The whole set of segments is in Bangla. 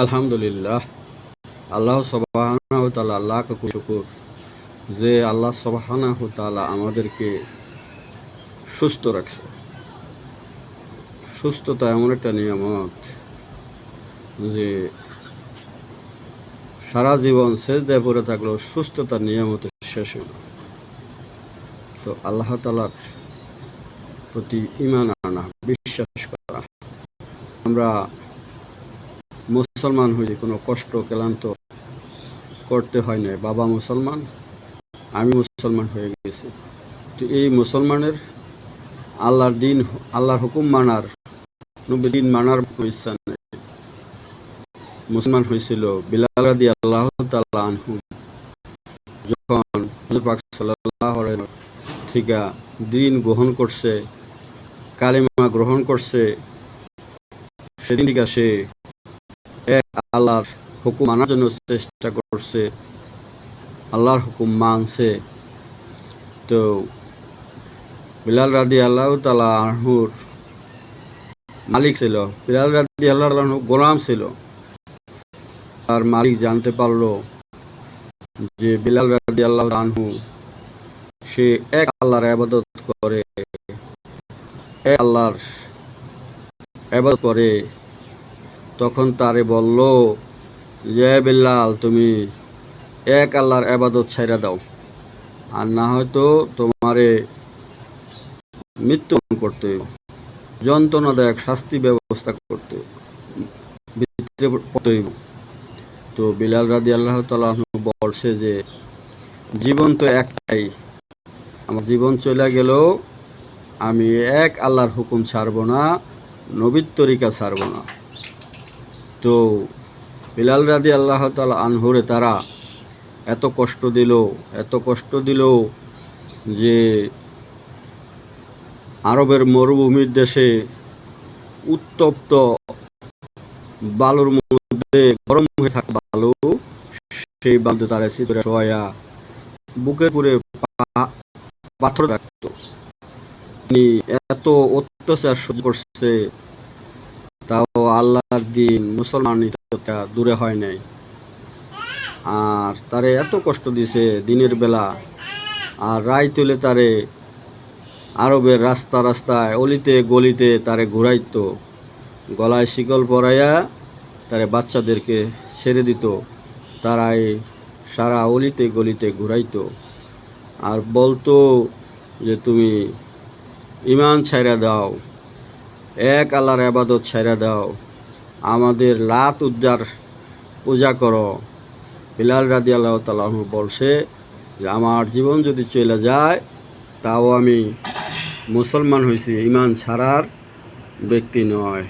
আলহামদুলিল্লাহ, আল্লাহ সুবহানাহু ওয়া তাআলা, লাখ কোটি শুকর যে আল্লাহ সুবহানাহু ওয়া তাআলা আমাদেরকে সুস্থ রাখছে। সুস্থতা এমন একটা নিয়ামত যে সারা জীবন সেজদায় পড়ে থাকলেও সুস্থতার নিয়ামতের শেষ হয় না। তো আল্লাহ তাআলার প্রতি ঈমান আনা, বিশ্বাস করা। আমরা মুসলমান হয়ে কোনো কষ্ট ক্লান্ত করতে হয় না। বাবা মুসলমান, আমি মুসলমান হয়ে গেছি। তো এই মুসলমানের আল্লাহর দিন, আল্লাহর হুকুম মানার, নবীর দিন মানার ইচ্ছা নেই। মুসলমান হয়েছিল বিলাল রাদিয়াল্লাহু তাআলা আনহু, যখন হুজুর পাক সাল্লাল্লাহু আলাইহি ওয়াসাল্লাম থেকে দিন গ্রহণ করছে, কালেমা গ্রহণ করছে, সেদিন থেকে সে এক আল্লাহর হুকুম মানার জন্য চেষ্টা করছে, আল্লাহর হুকুম মানছে। তো বিলাল রাদিয়াল্লাহু তাআলা আনহুর মালিক ছিল, বিলাল রাদিয়াল্লাহু তাআলা আনহু গোলাম ছিল। তার মালিক জানতে পারলো যে বিলাল রাদিয়াল্লাহু আনহু সে এক আল্লাহর ইবাদত করে, এক আল্লাহর ইবাদত করে। তখন তারে বলল যে বিলাল, তুমি এক আল্লাহর ইবাদত ছাইড়া দাও, আর না হয়তো তোমারে মৃত্যু করতে হইব, যন্ত্রণাদায়ক শাস্তি ব্যবস্থা করতে হইব। তো বিলাল রাদিয়াল্লাহু তাআলা আনহু বলছে যে জীবন তো একটাই, আমার জীবন চলে গেলেও আমি এক আল্লাহর হুকুম ছাড়ব না, নবীর তরিকা ছাড়ব না। তো বিলাল রাদিয়াল্লাহু তাআলা আনহুরে তারা এত কষ্ট দিল যে আরবের মরুভূমির দেশে উত্তপ্ত বালুর মধ্যে গরম হয়ে থাকা বালু, সেই বালুতে তারা সিধে শোয়া বুকের পুরে পাথর রাখত। তিনি এত অত্যাচার সহ্য করছে, তাও আল্লাহর দিন মুসলমানিতা দূরে হয় নাই। আর তারে এত কষ্ট দিছে দিনের বেলা, আর রায় তুলে তারে আরবের রাস্তায় অলিতে গলিতে তারে ঘুরাইতো, গলায় শিকল পরাইয়া তারে বাচ্চাদেরকে ছেড়ে দিত, তারাই সারা অলিতে গলিতে ঘুরাইতো আর বলতো যে তুমি ঈমান ছাইড়া দাও, এক আল্লাহর ইবাদত ছাইড়া দাও, আমাদের লাত উজ্জার পূজা করো। বিলাল রাদিয়াল্লাহু তাআলা আনহু বলছে যে আমার জীবন যদি চলে যায় তাও আমি মুসলমান হয়েছি, ঈমান ছাড়ার ব্যক্তি নয়।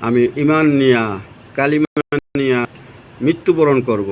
আমি ঈমান নিয়া, কালিমা নিয়া মৃত্যুবরণ করব।